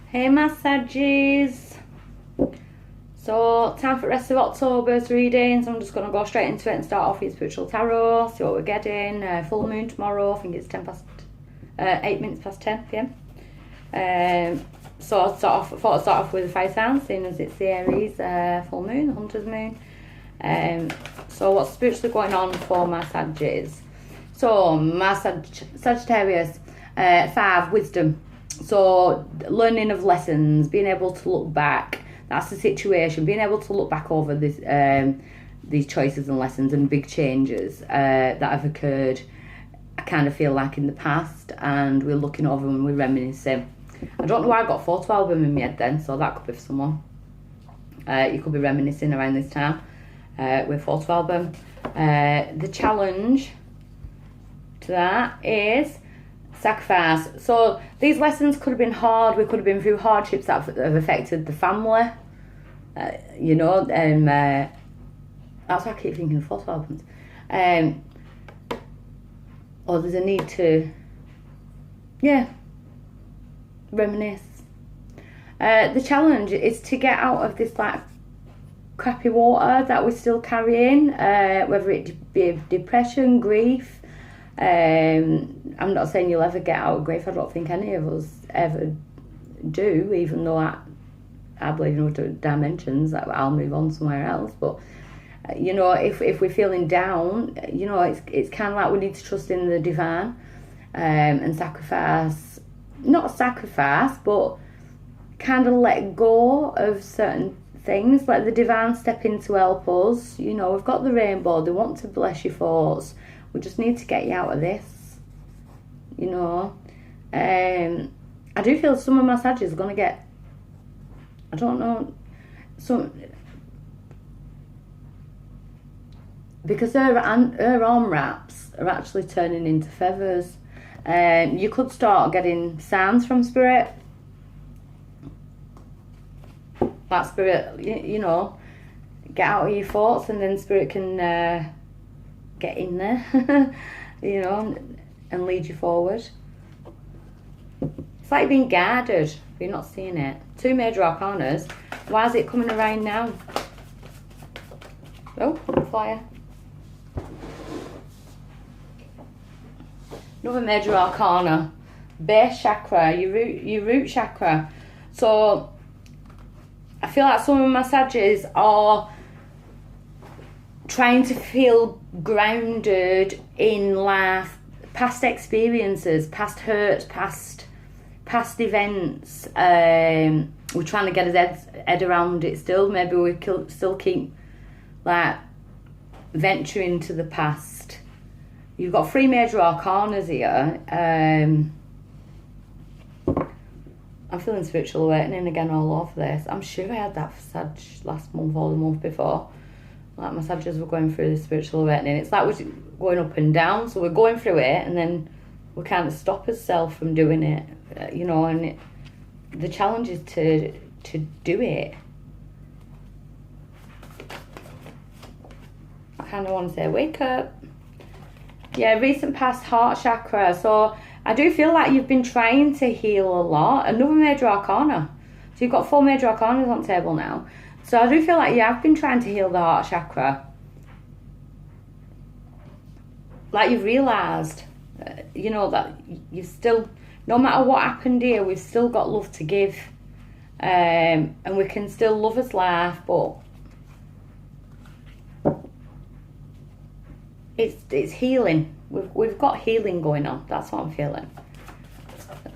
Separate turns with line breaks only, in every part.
Hey massages. So time for the rest of October's readings. I'm just going to go straight into it and start off with spiritual tarot, see what we're getting. Full moon tomorrow, I think it's 8 minutes past 10 p.m. So I thought I'd start off with the fire signs, seeing as it's the Aries full moon, the hunter's moon. So what's spiritually going on for my Sagittarius? So my Sagittarius, 5, wisdom. So learning of lessons, being able to look back. That's the situation. Being able to look back over this, these choices and lessons and big changes that have occurred. I kind of feel like in the past, and we're looking over and we're reminiscing. I don't know why I got a photo album in my head then, so that could be for someone. You could be reminiscing around this time with a photo album. The challenge to that is sacrifice. So these lessons could have been hard. We could have been through hardships that have affected the family, and that's why I keep thinking of photo albums. Or there's a need to reminisce. The challenge is to get out of this like crappy water that we're still carrying, whether it be depression, grief. I'm not saying you'll ever get out of grief. I don't think any of us ever do, even though I believe in other dimensions that I'll move on somewhere else. But if we're feeling down, it's kind of like we need to trust in the divine, and sacrifice, not sacrifice, but kind of let go of certain things. Let the divine step in to help us. We've got the rainbow. They want to bless your thoughts. We just need to get you out of this. I do feel some of my Sagittarius are going to get, I don't know, because her arm wraps are actually turning into feathers. You could start getting signs from spirit. That spirit, get out of your thoughts, and then spirit can get in there, and lead you forward. It's like being guarded, but you're not seeing it. 2 major arcanas. Why is it coming around now? Oh, flyer. Another major arcana. Base chakra, your root chakra. So I feel like some of my Sagittarius are trying to feel grounded in life, past experiences, past hurts, past events. We're trying to get his head around it still. Maybe we still keep like venturing to the past. You've got 3 major arcanas here. I'm feeling spiritual awakening again all over this. I'm sure I had that for Sag last month or the month before. Like my Sagittarius were going through the spiritual awakening. It's like we're going up and down. So we're going through it, and then we kind of stop ourselves from doing it. And the challenge is to do it. I kind of want to say wake up. Yeah, recent past heart chakra. So I do feel like you've been trying to heal a lot. Another major arcana. So you've got 4 major arcanas on the table now. So I do feel like you have been trying to heal the heart chakra. Like you've realised, that you still, no matter what happened here, we've still got love to give. And we can still love us life, but it's healing. We've got healing going on. That's what I'm feeling.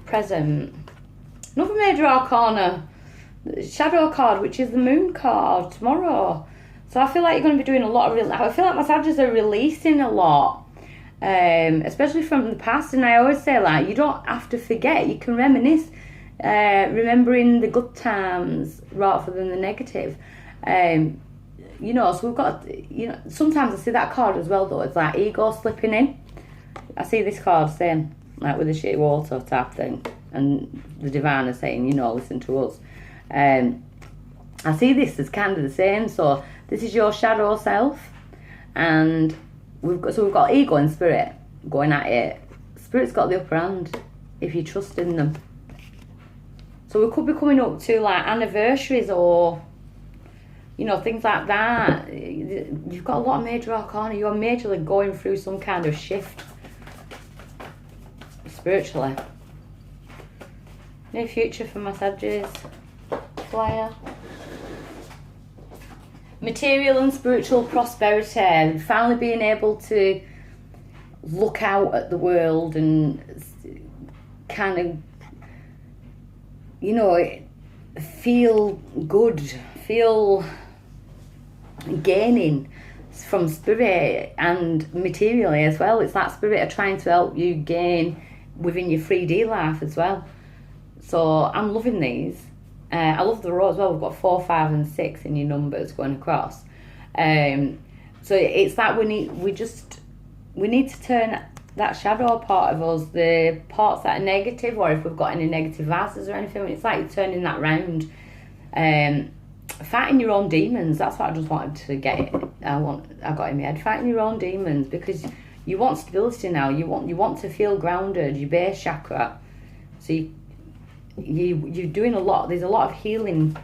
Present. Another major arcana. Shadow card, which is the moon card tomorrow. So I feel like you're going to be doing a lot of I feel like my Sagittarius are releasing a lot, especially from the past. And I always say, like, you don't have to forget. You can reminisce, remembering the good times rather than the negative. So we've got, sometimes I see that card as well, though. It's like ego slipping in. I see this card saying, like, with a shitty water type thing, and the divine is saying, listen to us. I see this as kind of the same. So this is your shadow self, and we've got ego and spirit going at it. Spirit's got the upper hand if you trust in them. So we could be coming up to like anniversaries or, you know, things like that. You've got a lot of major arcana. You're majorly going through some kind of shift spiritually. Near future for my Sagittarius. Flyer. Material and spiritual prosperity. Finally being able to look out at the world and kind of, you know, feel good, feel gaining from spirit and materially as well. It's that spirit are trying to help you gain within your 3D life as well. So I'm loving these. I love the row as well. We've got 4, 5 and 6 in your numbers going across. So it's that we need to turn that shadow part of us, the parts that are negative, or if we've got any negative vices or anything, it's like you're turning that round. Fighting your own demons, that's what I just wanted to get. I got in my head. Fighting your own demons, because you want stability now. You want to feel grounded. Your base chakra. So you're doing a lot. There's a lot of healing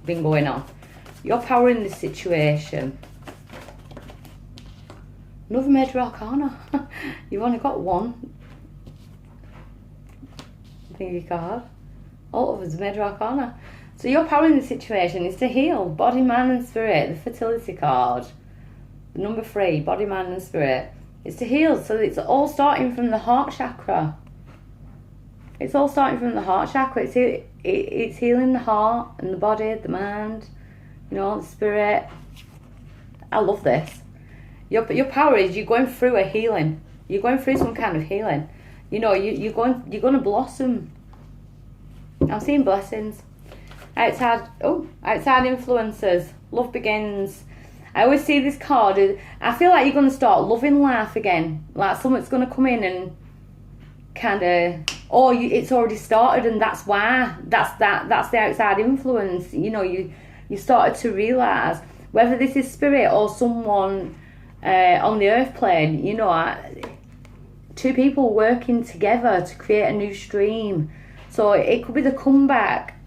been going on. You're powering this situation. Another major arcana. You've only got one thingy card. All of us major arcana. So you're powering the situation is to heal body, mind and spirit. The fertility card, the number 3, body, mind and spirit, is to heal. So it's all starting from the heart chakra. It's all starting from the heart chakra. It's healing the heart and the body, the mind, you know, the spirit. I love this. Your power is you're going through a healing. You're going through some kind of healing. You know, you're going to blossom. I'm seeing blessings. Outside influences. Love begins. I always see this card. I feel like you're going to start loving life again. Like something's going to come in and kind of, it's already started, and that's why. That's the outside influence. You know, you started to realise whether this is spirit or someone on the earth plane. You know, 2 people working together to create a new stream. So it could be the comeback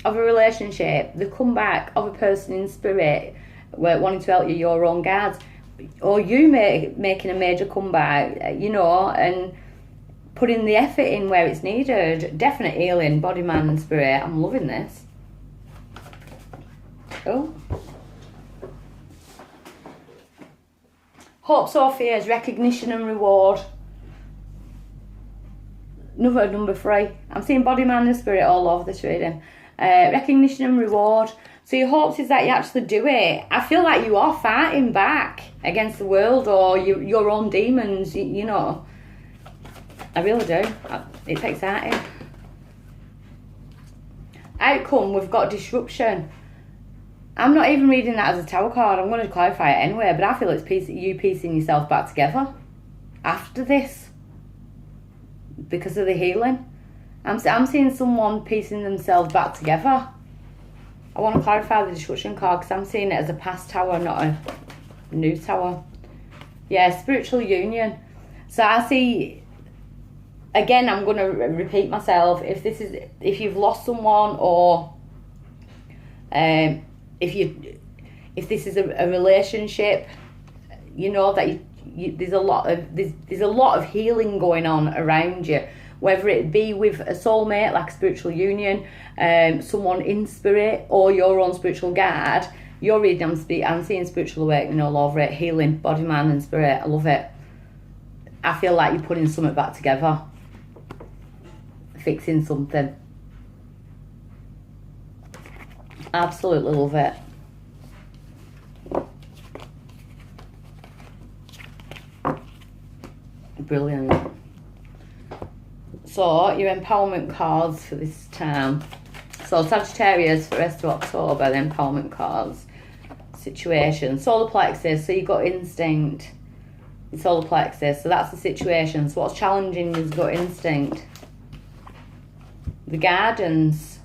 of a relationship, the comeback of a person in spirit wanting to help you, your own guides, or you making a major comeback, you know, and putting the effort in where it's needed. Definite healing, body, mind and spirit. I'm loving this. Oh. Hopes or fears, recognition and reward. Another number 3. I'm seeing body, mind and spirit all over this reading. Recognition and reward. So your hopes is that you actually do it. I feel like you are fighting back against the world or your own demons, you know. I really do. It's exciting. Outcome, we've got disruption. I'm not even reading that as a tower card. I'm going to clarify it anyway, but I feel it's you piecing yourself back together after this because of the healing. I'm seeing someone piecing themselves back together. I want to clarify the disruption card because I'm seeing it as a past tower, not a new tower. Yeah, spiritual union. So I see, again, I'm going to repeat myself. If you've lost someone, or if this is a relationship, you know that there's a lot of healing going on around you. Whether it be with a soulmate, like a spiritual union, someone in spirit, or your own spiritual guide, you're reading, I'm seeing spiritual awakening all over it, healing, body, mind and spirit. I love it. I feel like you're putting something back together, fixing something. Absolutely love it. Brilliant. So your empowerment cards for this time. So Sagittarius for the rest of October, the empowerment cards. Situation. Solar plexus, so you've got instinct. Solar plexus, so that's the situation. So what's challenging is gut instinct. The guidance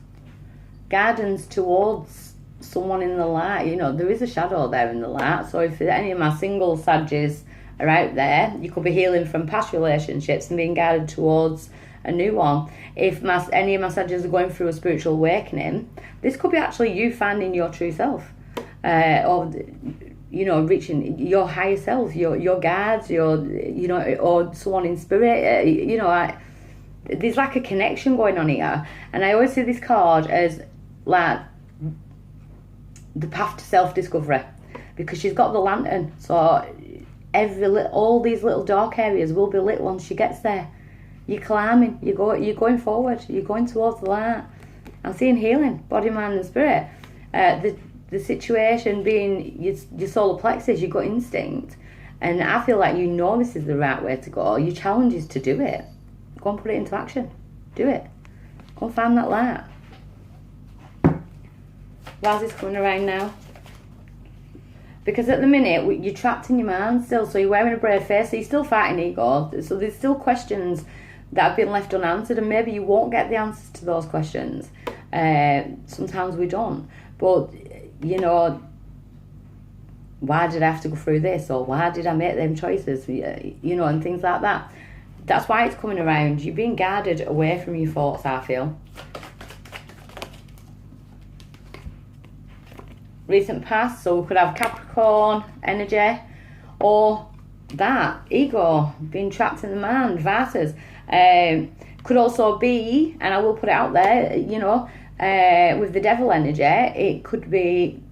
towards someone in the light. You know, there is a shadow there in the light. So if any of my single Saggies are out there, you could be healing from past relationships and being guided towards a new one. If any of my Sagittarius are going through a spiritual awakening, this could be actually you finding your true self, or reaching your higher self, your guides, or someone in spirit. There's like a connection going on here, and I always see this card as like the path to self-discovery, because she's got the lantern, so all these little dark areas will be lit once she gets there. You're climbing, you're going forward, you're going towards the light. I'm seeing healing, body, mind and spirit. The situation being your solar plexus, your gut instinct, and I feel like this is the right way to go. Your challenge is to do it. Go and put it into action. Do it. Go and find that light. Why is this coming around now? Because at the minute, you're trapped in your mind still, so you're wearing a brave face, so you're still fighting ego. So there's still questions that have been left unanswered, and maybe you won't get the answers to those questions. Sometimes we don't. But, why did I have to go through this? Or why did I make them choices? And things like that. That's why it's coming around. You're being guided away from your thoughts, I feel. Recent past, so we could have Capricorn energy, or that ego, being trapped in the mind, vices. Could also be, and I will put it out there, with the devil energy, it could be,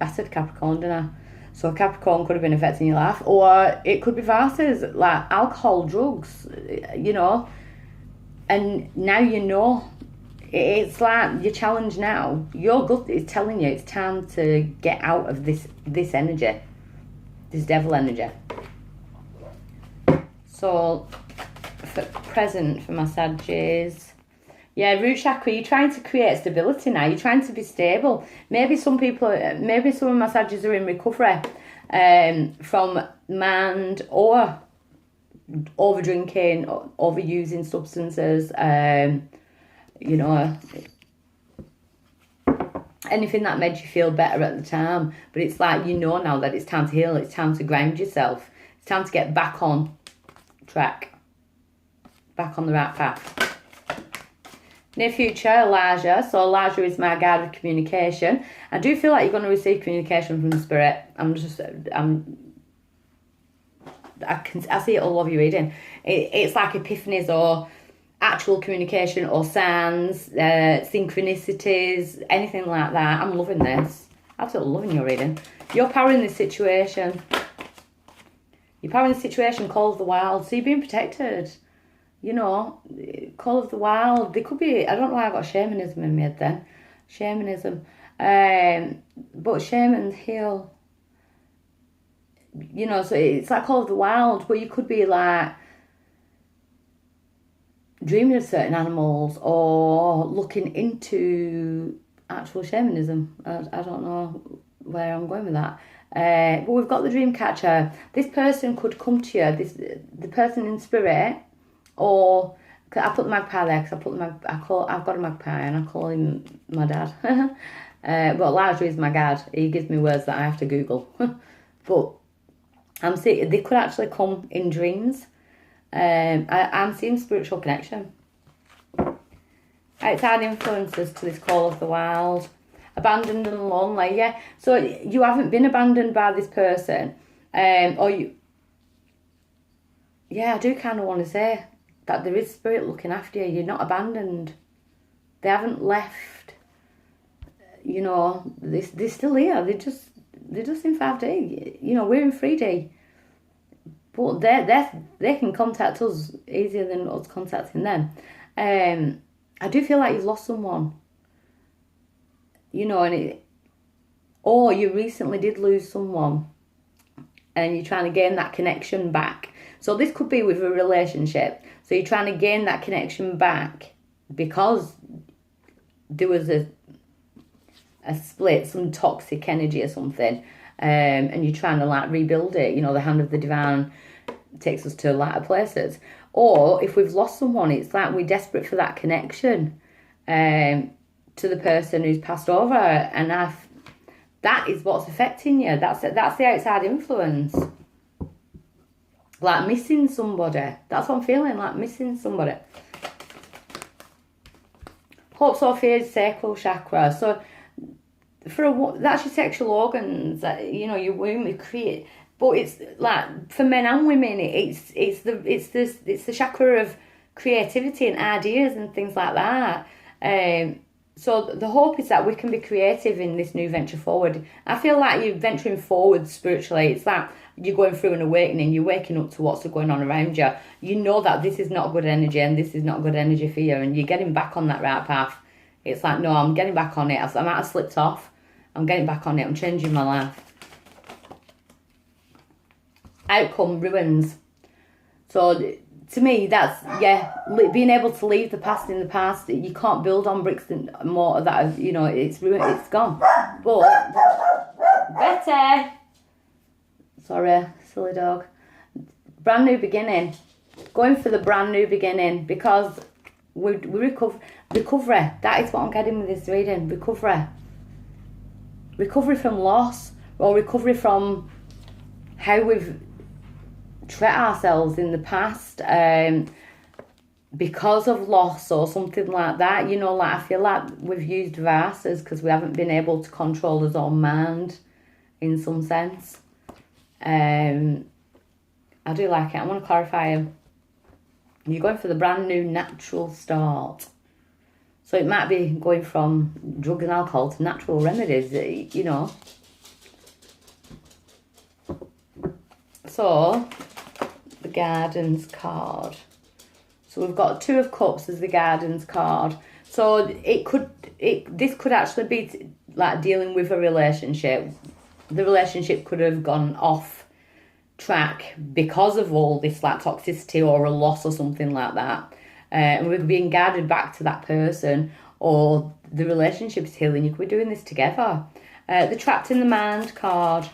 I said Capricorn, didn't I? So Capricorn could have been affecting your life, or it could be vices, like alcohol, drugs, and now it's like your challenge now. Your gut is telling you it's time to get out of this energy, this devil energy. So, for present for my Sagittarius, root chakra, you're trying to create stability now. You're trying to be stable. Maybe some of my Sagittarius are in recovery from mind or over drinking, overusing substances, anything that made you feel better at the time. But it's like, now that it's time to heal, it's time to ground yourself. It's time to get back on track, back on the right path. Near future, Elijah. So Elijah is my guide of communication. I do feel like you're going to receive communication from the spirit. I see it all over your reading. It's like epiphanies or actual communication or signs, synchronicities, anything like that. I'm loving this. Absolutely loving your reading. You're powering this situation. You're powering this situation, call of the wild. So you're being protected. Call of the wild. There could be, I don't know why I got shamanism in my head then. Shamanism. But shamans heal. So it's like call of the wild, but you could be like dreaming of certain animals or looking into actual shamanism. I don't know where I'm going with that. But we've got the dream catcher. This person could come to you, the person in spirit, or I put the magpie there because I've got a magpie and I call him my dad. But largely is my dad. He gives me words that I have to Google. But I'm seeing they could actually come in dreams. I'm seeing spiritual connection. Outside influences to this call of the wild. Abandoned and lonely, yeah. So you haven't been abandoned by this person. Or you... Yeah, I do kind of want to say that there is spirit looking after you. You're not abandoned. They haven't left. They're still here. They're just in 5D. We're in 3D. But they can contact us easier than us contacting them. I do feel like you've lost someone. Or you recently did lose someone and you're trying to gain that connection back. So this could be with a relationship. So you're trying to gain that connection back because there was a split, some toxic energy or something, and you're trying to rebuild it. The hand of the divine takes us to lighter places. Or if we've lost someone, it's like we're desperate for that connection to the person who's passed over, and that is what's affecting you. That's the outside influence. like missing somebody. That's what I'm feeling, like missing somebody. Hopes or fears, sacral chakra. So that's your sexual organs, you know, your womb, you create. But it's like for men and women, it's the chakra of creativity and ideas and things like that. So the hope is that we can be creative in this new venture forward. I feel like you're venturing forward spiritually. It's like you're going through an awakening. You're waking up to what's going on around you. You know that this is not good energy and this is not good energy for you, and you're getting back on that right path. It's like, no, I'm getting back on it. I might have slipped off. I'm getting back on it. I'm changing my life. Outcome, ruins. So to me, that's, yeah, being able to leave the past in the past. You can't build on bricks and mortar that, you know, it's ruined, it's gone. But, Betty! Sorry, silly dog. Brand new beginning. Going for the brand new beginning, because we recovery. That is what I'm getting with this reading. Recovery. Recovery from loss, or recovery from how we've treat ourselves in the past because of loss or something like that. You know, like I feel like we've used vices because we haven't been able to control our own mind in some sense. I do like it. I want to clarify them. You're going for the brand new natural start. So it might be going from drug and alcohol to natural remedies, you know. So the Gardens card. So we've got Two of Cups as the Gardens card. So this could actually be like dealing with a relationship. The relationship could have gone off track because of all this like toxicity or a loss or something like that. And we're being guided back to that person, or the relationship is healing. You could be doing this together. The Trapped in the Mind card.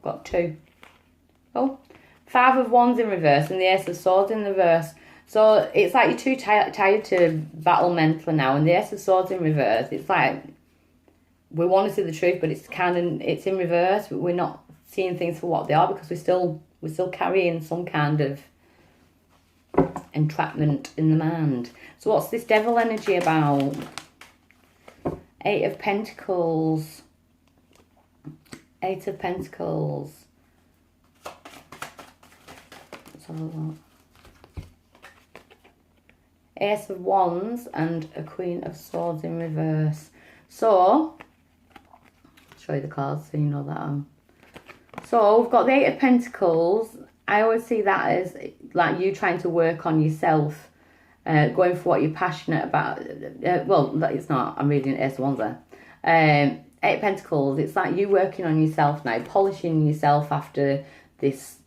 Got two. Oh. Five of Wands in reverse and the Ace of Swords in reverse. So it's like you're too tired to battle mentally now. And the Ace of Swords in reverse, it's like we want to see the truth, but it's in reverse. We're not seeing things for what they are because we're still carrying some kind of entrapment in the mind. So what's this devil energy about? Eight of Pentacles. Eight of Pentacles. Ace of Wands and a Queen of Swords in reverse. So, I'll show you the cards so you know that. So, we've got the Eight of Pentacles. I always see that as like you trying to work on yourself, going for what you're passionate about. Well, it's not. I'm reading Ace of Wands there. Eight of Pentacles, it's like you working on yourself now, polishing yourself after this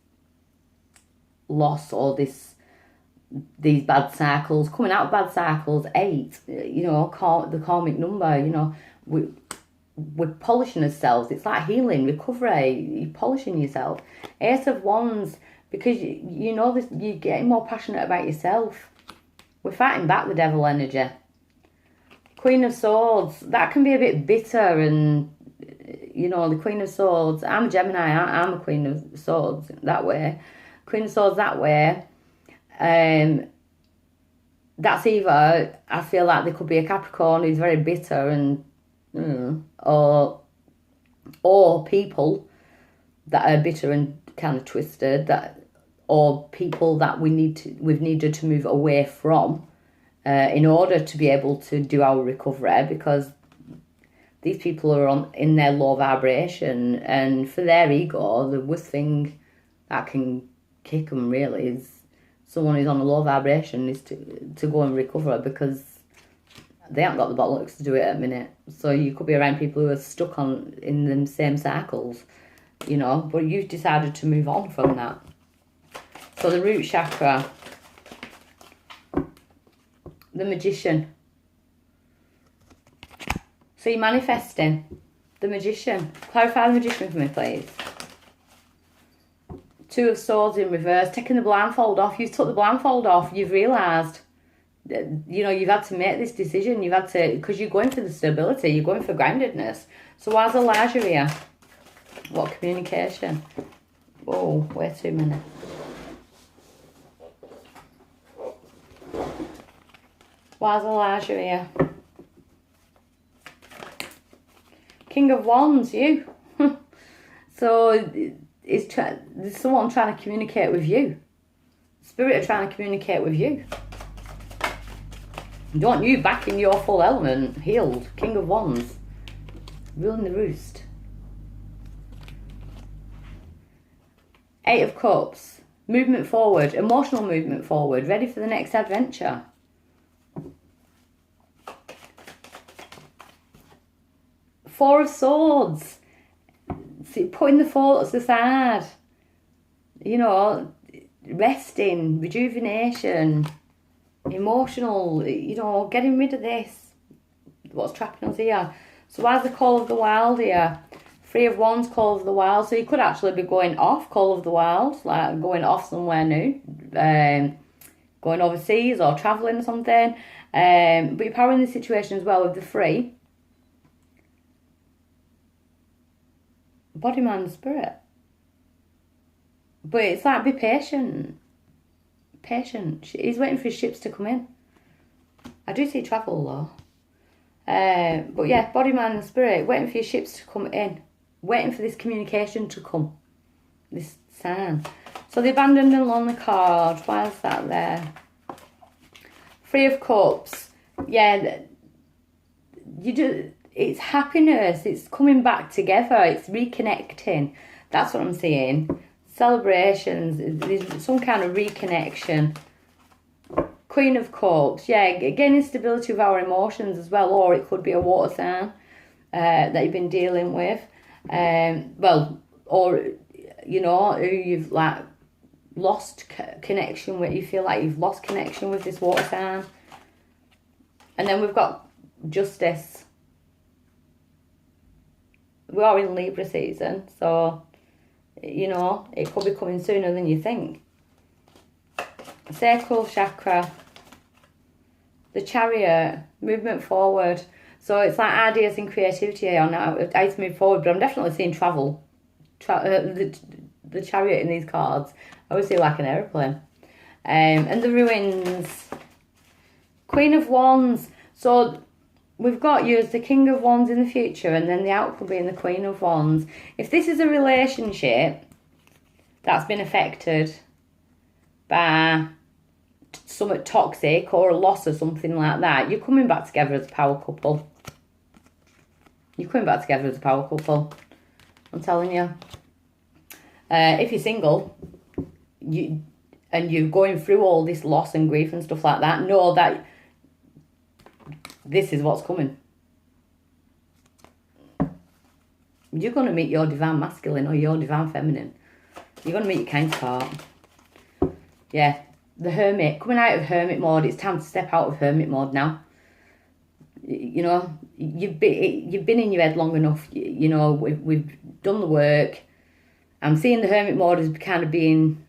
loss or these bad cycles, coming out of bad cycles. 8, you know, the karmic number, you know, we're polishing ourselves. It's like healing, recovery, you're polishing yourself. Ace of Wands, because you know this, you're getting more passionate about yourself. We're fighting back the devil energy. Queen of Swords, that can be a bit bitter, and you know, the Queen of Swords, I'm a Gemini, I'm a Queen of Swords that way. Queen of Swords that way, that's either, I feel like there could be a Capricorn who's very bitter and, or people that are bitter and kind of twisted, or people that we've needed to move away from in order to be able to do our recovery, because these people are in their low vibration, and for their ego, the worst thing that can kick them really is someone who's on a low vibration is to go and recover, because they haven't got the bollocks to do it at a minute. So you could be around people who are stuck in the same cycles, you know, but you've decided to move on from that. So the root chakra, the Magician. So you're manifesting the Magician. Clarify the Magician for me, please. Two of Swords in reverse, taking the blindfold off. You've took the blindfold off. You've realised, you know, you've had to make this decision. You've had to, because you're going for the stability. You're going for groundedness. So why's Elijah here? What communication? Oh, way too many. Why's Elijah here? King of Wands, you. So there's someone trying to communicate with you. Spirit are trying to communicate with you. They want you back in your full element, healed. King of Wands, ruling the roost. Eight of Cups, movement forward, emotional movement forward, ready for the next adventure. Four of Swords, see, putting the thoughts aside, you know, resting, rejuvenation, emotional, you know, getting rid of this, what's trapping us here. So why's the Call of the Wild here? Three of Wands, Call of the Wild. So you could actually be going off, Call of the Wild, like going off somewhere new, going overseas or travelling or something. But you're powering the situation as well with the Three. Body, mind, spirit. But it's like, be patient. Patient. He's waiting for his ships to come in. I do see travel though. But yeah, body, mind and spirit. Waiting for your ships to come in. Waiting for this communication to come. This sign. So the abandoned and lonely card. Why is that there? Three of Cups. Yeah, you do. It's happiness. It's coming back together. It's reconnecting. That's what I'm seeing. Celebrations. There's some kind of reconnection. Queen of Cups. Yeah, gaining stability with our emotions as well. Or it could be a water sign that you've been dealing with. Well, or, you know, who you've like lost connection with. You feel like you've lost connection with this water sign. And then we've got Justice. We are in Libra season, so, you know, it could be coming sooner than you think. Sacral chakra. The Chariot. Movement forward. So it's like ideas and creativity on how to move forward, but I'm definitely seeing travel. The Chariot in these cards. I always see like an aeroplane. And the Ruins. Queen of Wands. So we've got you as the King of Wands in the future, and then the outcome being the Queen of Wands. If this is a relationship that's been affected by something toxic or a loss or something like that, you're coming back together as a power couple. You're coming back together as a power couple. I'm telling you. If you're single, and you're going through all this loss and grief and stuff like that, know that this is what's coming. You're going to meet your divine masculine or your divine feminine. You're going to meet your counterpart. Yeah, the Hermit. Coming out of Hermit mode. It's time to step out of Hermit mode now. You know, you've been in your head long enough. You know, we've done the work. I'm seeing the Hermit mode as kind of being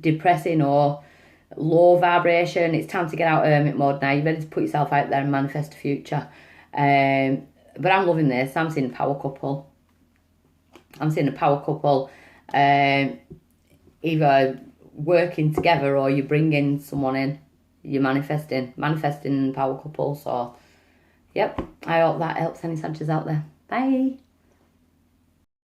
depressing or low vibration. It's time to get out of Hermit mode now. You're ready to put yourself out there and manifest a future. But I'm loving this. I'm seeing a power couple. I'm seeing a power couple either working together or you're bringing someone in. You're manifesting power couple. So, yep. I hope that helps any Sagittarius out there. Bye.